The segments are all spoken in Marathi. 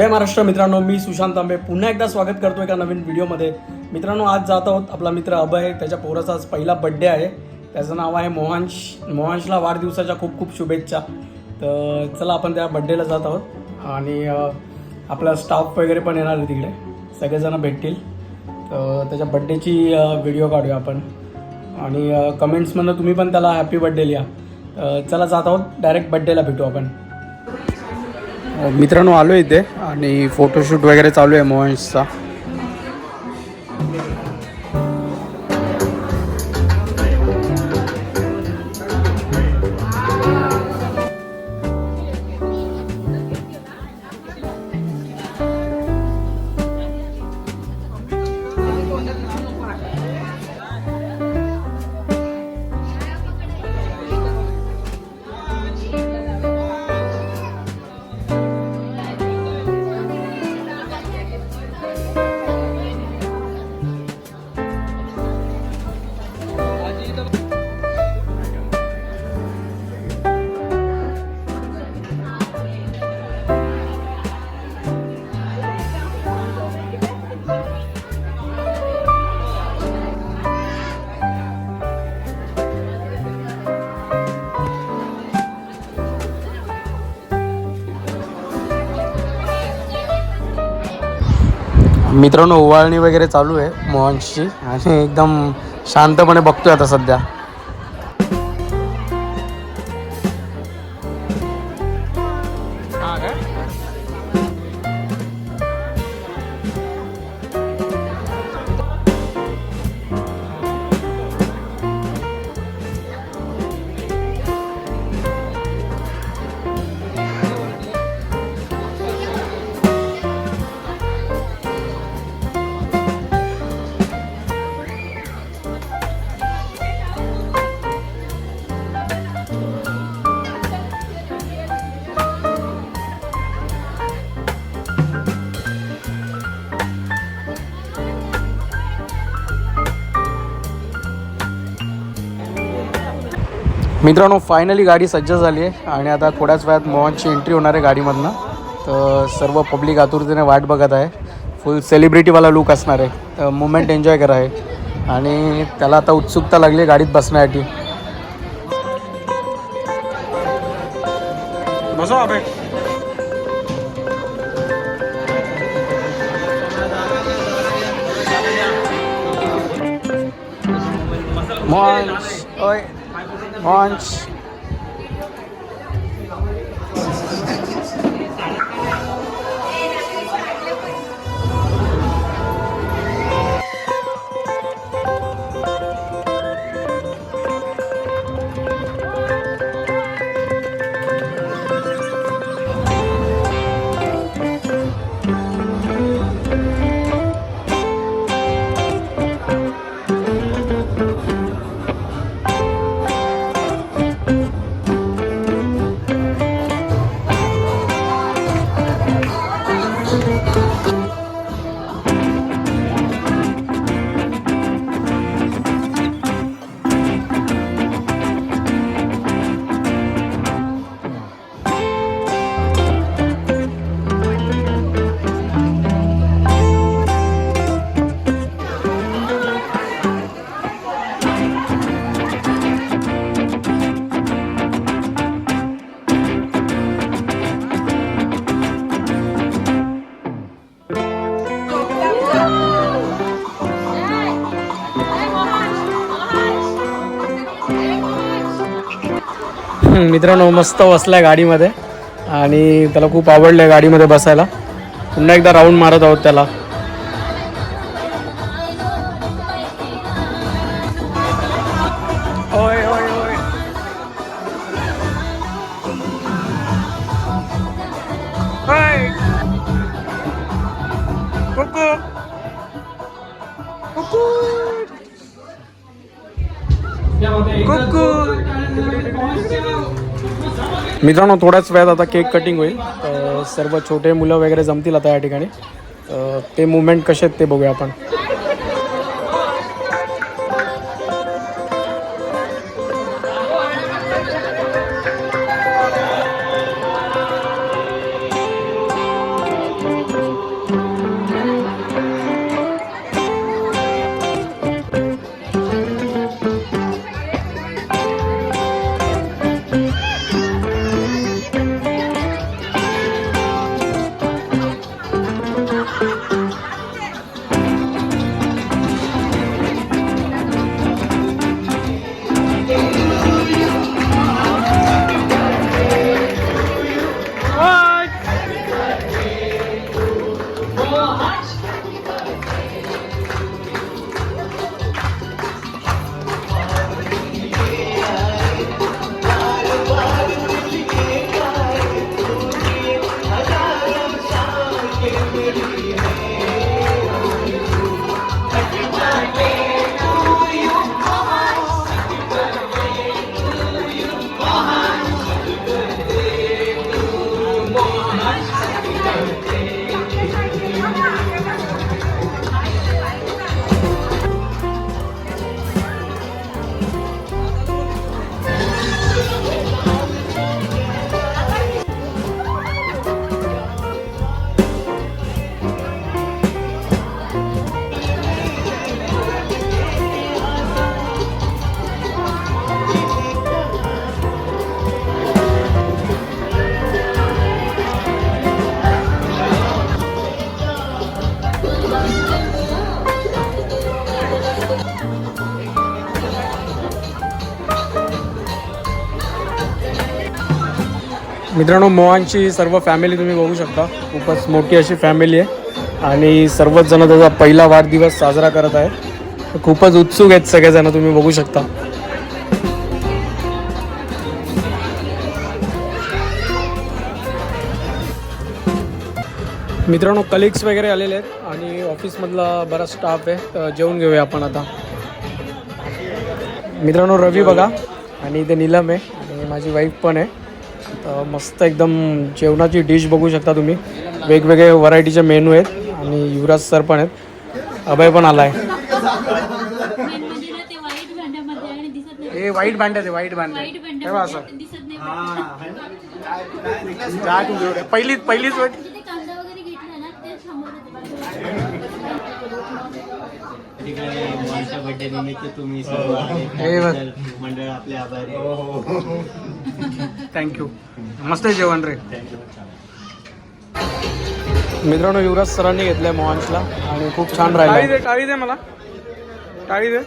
जय महाराष्ट्र मित्रांनो, मी सुशांत तांबे पुन्हा एकदा स्वागत करतो एका नवीन व्हिडिओमध्ये. मित्रांनो, आज जात आहोत. आपला मित्र अभय, त्याच्या पोराचा आज पहिला बड्डे आहे. त्याचं नाव आहे मोहांश. मोहांशला वाढदिवसाच्या खूप खूप शुभेच्छा. तर चला आपण त्या बड्डेला जात आहोत आणि आपला स्टाफ वगैरे पण येणार आहे तिकडे, सगळेजण भेटतील. तर त्याच्या बड्डेची व्हिडिओ काढूया आपण आणि कमेंट्समधनं तुम्ही पण त्याला हॅपी बड्डे लिहा. चला जात आहोत, डायरेक्ट बड्डेला भेटू आपण. मित्रांनो, आलो इथे आणि फोटोशूट वगैरे चालू आहे मोहन्सचा. मित्रांनो, ओवाळणी वगैरे चालू आहे मोहन्सची आणि एकदम शांतपणे बघतोय आता सध्या. मित्रांनो, फायनली गाडी सज्ज झाली आहे आणि आता थोड्याच वेळात मोहनची एंट्री होणार आहे गाडीमधनं. तर सर्व पब्लिक आतुरतेने वाट बघत आहे. फुल सेलिब्रिटीवाला लूक असणार आहे. तर मुमेंट एन्जॉय करा आहे आणि त्याला आता उत्सुकता लागली आहे गाडीत बसण्यासाठी. बसो अबे. मोहन्स, ओय मोहन्स. मित्रांनो, मस्त बसलाय गाडीमध्ये आणि त्याला खूप आवडलं आहे गाडीमध्ये बसायला. पुन्हा एकदा राऊंड मारत आहोत त्याला. ओय ओय ओय. कुकू कुकू. मित्रांनो, थोड्याच वेळात आता केक कटिंग होईल. सर्व छोटे मुलं वगैरे जमतील आता या ठिकाणी. ते मुवमेंट कसे आहेत ते बघूया आपण. मित्रांनो, मोहनची सर्व फॅमिली तुम्ही बघू शकता. खूपच मोठी अशी फॅमिली आहे आणि सर्वच जण त्याचा पहिला वाढदिवस साजरा करत आहे. खूपच उत्सुक आहेत सगळेजण, तुम्ही बघू शकता. मित्रांनो, कलिग्स वगैरे आलेले आहेत आणि ऑफिसमधला बराच स्टाफ आहे. तर जेवून घेऊया आपण आता. मित्रांनो, रवी बघा आणि इथे नीलम आहे आणि माझी वाईफ पण आहे. तर मस्त एकदम जेवणाची डिश बघू शकता तुम्ही. वेगवेगळे व्हरायटीचे मेनू आहेत आणि युवराज सर पण आहेत. अभय पण आला आहे. हे वाईट भांड्यात आहे, वाईट भांड्यात तेव्हा असं पहिलीच वाईट. बर्थडे निमित्त तुम्ही मंडळ आपले आभारी. थँक्यू. मस्त जेवण रे. मित्रांनो, युवराज सरांनी घेतलंय मोहनला आणि खूप छान राहिलं. टाळी दे मला, टाळी दे.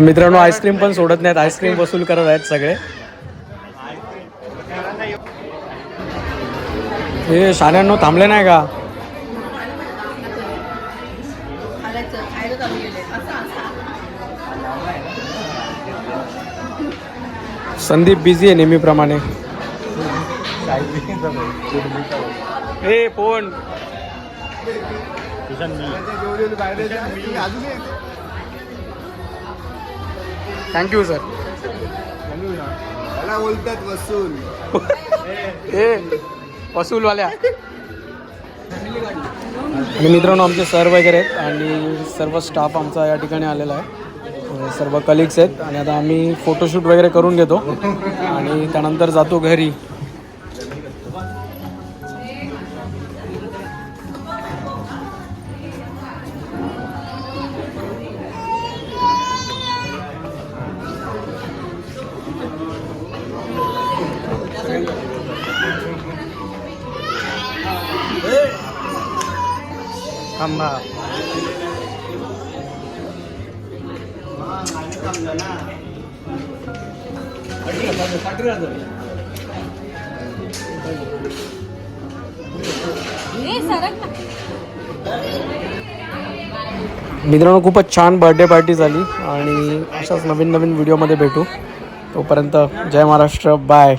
मित्रांनो, आईस्क्रीम पण सोडत नाहीत. आईस्क्रीम वसूल करत आहेत सगळे. हे शाण्यांनो थांबले नाही का? संदीप बिझी आहे नेहमीप्रमाणे. हे फोन थँक्यू सर. त्याला बोलतात वसूल. ए वसूलवाल्या. आणि मित्रांनो, आमचे सर वगैरे आहेत आणि सर्व स्टाफ आमचा या ठिकाणी आलेला आहे. सर्व कलिग्स आहेत आणि आता आम्ही फोटोशूट वगैरे करून घेतो आणि त्यानंतर जातो घरी. थांबा. मित्रांनो, खूपच छान बर्थडे पार्टी झाली आणि अशाच नवीन नवीन व्हिडिओमध्ये भेटू. तोपर्यंत जय महाराष्ट्र. बाय.